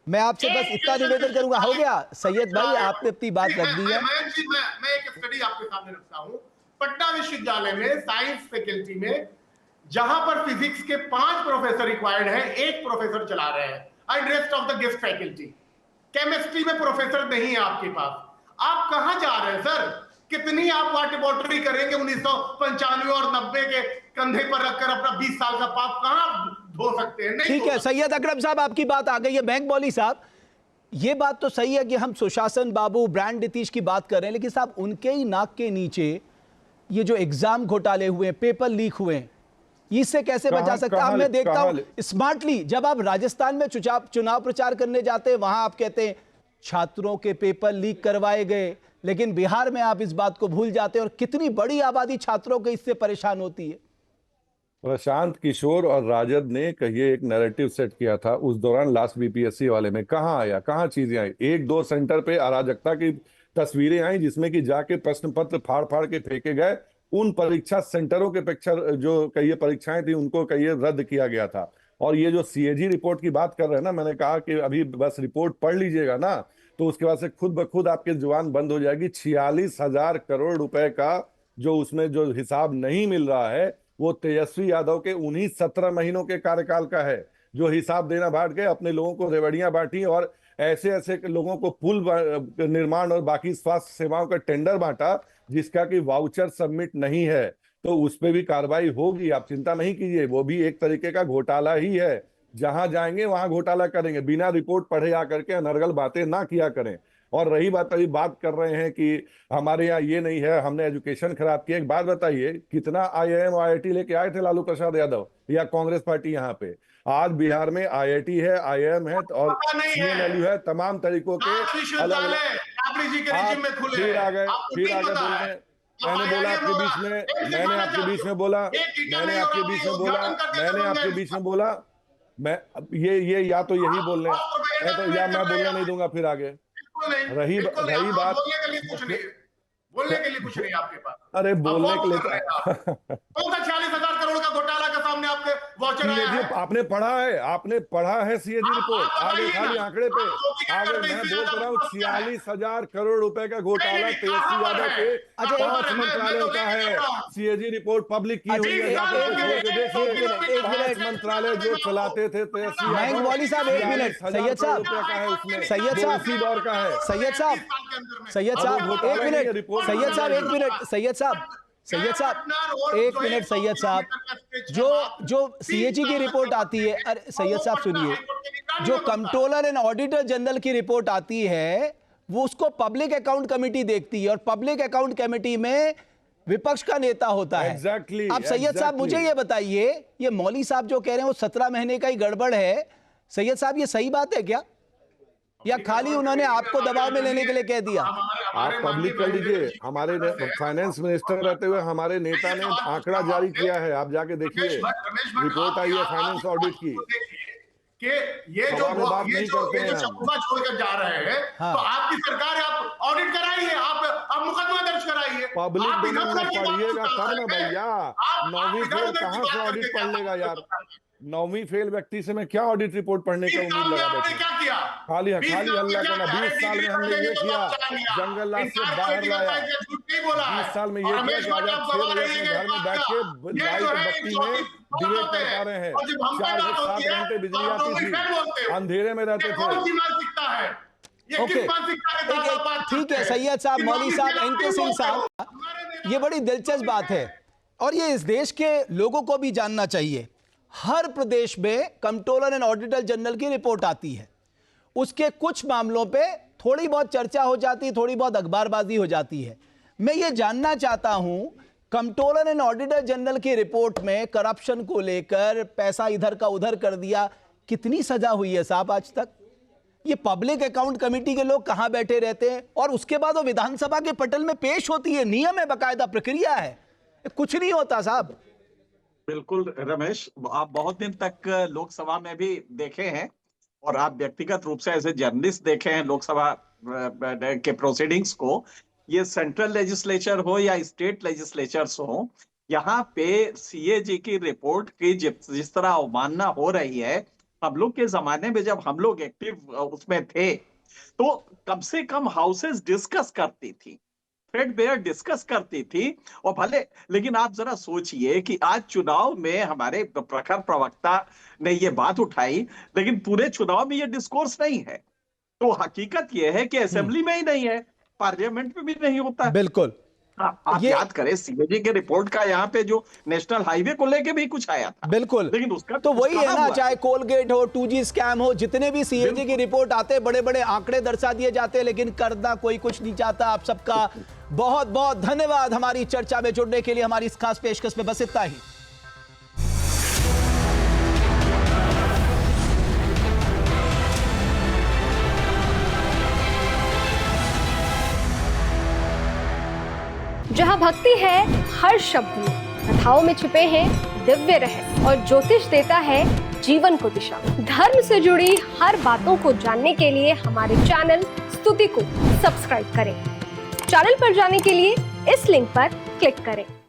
मैं आपसे बस इतना निवेदन करूंगा। हो गया सैयद भाई, आपने अपनी बात रख दी है। मैं एक स्टडी आपके सामने रखता हूं। पटना विश्वविद्यालय में साइंस फैकल्टी में जहां पर फिजिक्स के 5 प्रोफेसर रिक्वायर्ड हैं, 1 प्रोफेसर चला रहे हैं and rest of the guest faculty. Chemistry में प्रोफेसर नहीं है आपके पास। आप कहां जा रहे हैं सर? कितनी आप वाटर लेबोरेटरी करेंगे 1995 और 90 के कंधे पर रखकर अपना 20 साल का पाप कहां धो सकते हैं? नहीं ठीक है सैयद अकरम साहब, आपकी बात आ गई है। बैंक मौली साहब, ये बात तो सही है कि हम सुशासन बाबू, ब्रांड नीतीश की बात कर रहे हैं, लेकिन साहब उनके ही नाक के नीचे ये जो एग्जाम घोटाले हुए, पेपर लीक हुए, इससे कैसे बचा सकता है? मैं देखता हूं स्मार्टली जब आप राजस्थान में चुनाव प्रचार करने जाते हैं, वहां आप कहते हैं छात्रों के पेपर लीक करवाए गए, लेकिन बिहार में आप इस बात को भूल जाते हैं। और कितनी बड़ी आबादी छात्रों के इससे परेशान होती है। प्रशांत किशोर और राजद ने कहिए एक नैरेटिव सेट किया था उस दौरान, लास्ट बीपीएससी वाले में कहाँ आया, कहाँ चीजें आई? 1-2 सेंटर पे अराजकता की तस्वीरें आई जिसमें कि जाके प्रश्न पत्र फाड़ फाड़ के फेंके गए। उन परीक्षा सेंटरों के पिक्चर जो कहिए परीक्षाएं थी उनको कहिए रद्द किया गया था। और ये जो सीएजी रिपोर्ट की बात कर रहे हैं ना, मैंने कहा कि अभी बस रिपोर्ट पढ़ लीजिएगा ना, तो उसके बाद से खुद ब खुद आपकी जुबान बंद हो जाएगी। 46,000 करोड़ रुपए का जो उसमें जो हिसाब नहीं मिल रहा है, वो तेजस्वी यादव के उन्हीं 17 महीनों के कार्यकाल का है, जो हिसाब देना बांट गए, अपने लोगों को रेवड़ियां बांटी और ऐसे ऐसे लोगों को पुल निर्माण और बाकी स्वास्थ्य सेवाओं का टेंडर बांटा जिसका कि वाउचर सबमिट नहीं है। तो उस पर भी कार्रवाई होगी, आप चिंता नहीं कीजिए। वो भी एक तरीके का घोटाला ही है। जहां जाएंगे वहां घोटाला करेंगे, बिना रिपोर्ट पढ़े आकर के अनर्गल बातें ना किया करें। और रही बात, अभी बात कर रहे हैं कि हमारे यहाँ ये नहीं है, हमने एजुकेशन खराब किया। एक बात बताइए, कितना आईआईएम आईआईटी लेके आए थे लालू प्रसाद यादव या कांग्रेस पार्टी यहाँ पे? आज बिहार में आईआईटी है, आईआईएम है और सीएनएलयू है, तमाम तरीकों के अलग फिर आ गए बोलने। मैंने बोला आपके बीच में, मैंने आपके बीच में बोला, मैंने आपके बीच में बोला, मैंने आपके बीच में बोला, मैं ये या तो यही बोल रहे हैं तो या मैं बोलने नहीं दूंगा फिर आगे। रही बात बोलने के लिए कुछ नहीं आपके पास। अरे बोलने के लिए कौन सा 46,000 करोड़ का घोटाला का सामने आपके वाचर आया है? आपने पढ़ा है सीएजी रिपोर्ट। आगे खाली आंकड़े पे आगे मैं बोल रहा हूँ 46,000 करोड़ रुपए का घोटाला तेजस्वी यादव के 5 मंत्रालयों का है। सीएजी रिपोर्ट पब्लिक की हुई है, देखिए 5 मंत्रालय जो चलाते थे तेजस्वी यादव। मौली साहब एक मिनट, सैयद साहब, सैयद साहब, इसी दौर का है। सैयद साहब, सैयद साहब एक मिनट, सैयद साहब एक मिनट, सैयद साहब, सैयद साहब एक मिनट, सैयद साहब, जो सीएजी की रिपोर्ट आती है, अरे सैयद साहब सुनिए, जो कंट्रोलर एंड ऑडिटर जनरल की रिपोर्ट आती है वो उसको पब्लिक अकाउंट कमेटी देखती है और पब्लिक अकाउंट कमेटी में विपक्ष का नेता होता है। अब सैयद साहब मुझे ये बताइए, ये मौली साहब जो कह रहे हैं वो 17 महीने का ही गड़बड़ है, सैयद साहब ये सही बात है क्या, या खाली उन्होंने आपको दबाव में लेने के लिए कह दिया? आप पब्लिक कर लीजिए। हमारे फाइनेंस मिनिस्टर रहते हुए हमारे नेता ने आंकड़ा जारी किया है, आप जाके देखिए, रिपोर्ट आई है फाइनेंस ऑडिट की कि ये जो शगुफा छोड़कर जा रहे हैं, तो आपकी सरकार है, आप ऑडिट कराइए, आप मुकदमा दर्ज कराइए। पब्लिक डोमेन में पढ़िएगा तब ना भैया। 9वीं फेल कहां से ऑडिट पढ़ लेगा यार? 9वीं फेल व्यक्ति से मैं क्या ऑडिट रिपोर्ट पढ़ने का उम्मीद लगा बैठे? खाली हल्ला करना। 20 साल में हमने ये किया, जंगल राज से बाहर लाया। 20 साल में ये किया कि आज आप 6 बजे अपने घर में बैठ के लाइट बत्ती में दिए कर पा रहे हैं। 4 से 7 घंटे बिजली आती थी, अंधेरे में रहते थे। ओके ठीक है सैयद साहब, मौली साहब, एनके सिंह साहब, ये बड़ी दिलचस्प बात है और ये इस देश के लोगों को भी जानना चाहिए। हर प्रदेश में कंट्रोलर एंड ऑडिटर जनरल की रिपोर्ट आती है, उसके कुछ मामलों पे थोड़ी बहुत चर्चा हो जाती है, थोड़ी बहुत अखबारबाजी हो जाती है। मैं ये जानना चाहता हूं, कंट्रोलर एंड ऑडिटर जनरल की रिपोर्ट में करप्शन को लेकर पैसा इधर का उधर कर दिया, कितनी सजा हुई है साहब आज तक? ये पब्लिक अकाउंट कमेटी के लोग कहां बैठे रहते हैं और उसके बाद वो विधानसभा के पटल में पेश होती है, नियम है, बाकायदा प्रक्रिया है, कुछ नहीं होता साहब। बिल्कुल रमेश, आप बहुत दिन तक लोकसभा में भी देखे हैं और आप व्यक्तिगत रूप से एज ए जर्नलिस्ट देखे हैं लोकसभा के प्रोसीडिंग्स को। ये सेंट्रल लेजिस्लेचर हो या स्टेट लेजिस्लेचर्स हो, यहाँ पे सीएजी की रिपोर्ट की जिस तरह अवमानना हो रही है, हम लोग के जमाने में जब हम लोग एक्टिव उसमें थे, तो कम से कम हाउसेस डिस्कस करती थी, थ्रेडबेयर डिस्कस करती थी। और भले, लेकिन आप जरा सोचिए कि आज चुनाव में हमारे प्रखर प्रवक्ता ने ये बात उठाई, लेकिन पूरे चुनाव में ये डिस्कोर्स नहीं है। तो हकीकत ये है कि असेंबली में ही नहीं है, पार्लियामेंट में भी नहीं होता है। बिल्कुल। आप ये याद करें सीएजी के रिपोर्ट का यहाँ पे जो नेशनल हाईवे को लेके भी कुछ आया था, बिल्कुल, लेकिन उसका तो कुछ वही है कहाँ ना, हुआ? चाहे कोलगेट हो, 2G स्कैम हो, जितने भी सीएजी की रिपोर्ट आते हैं, बड़े बड़े आंकड़े दर्शा दिए जाते हैं, लेकिन करना कोई कुछ नहीं चाहता। आप सबका बहुत बहुत धन्यवाद हमारी चर्चा में जुड़ने के लिए। हमारी इस खास पेशकश में बस इतना ही। जहाँ भक्ति है हर शब्द में, कथाओं में छुपे हैं दिव्य रहस्य, और ज्योतिष देता है जीवन को दिशा। धर्म से जुड़ी हर बातों को जानने के लिए हमारे चैनल स्तुति को सब्सक्राइब करें। चैनल पर जाने के लिए इस लिंक पर क्लिक करें।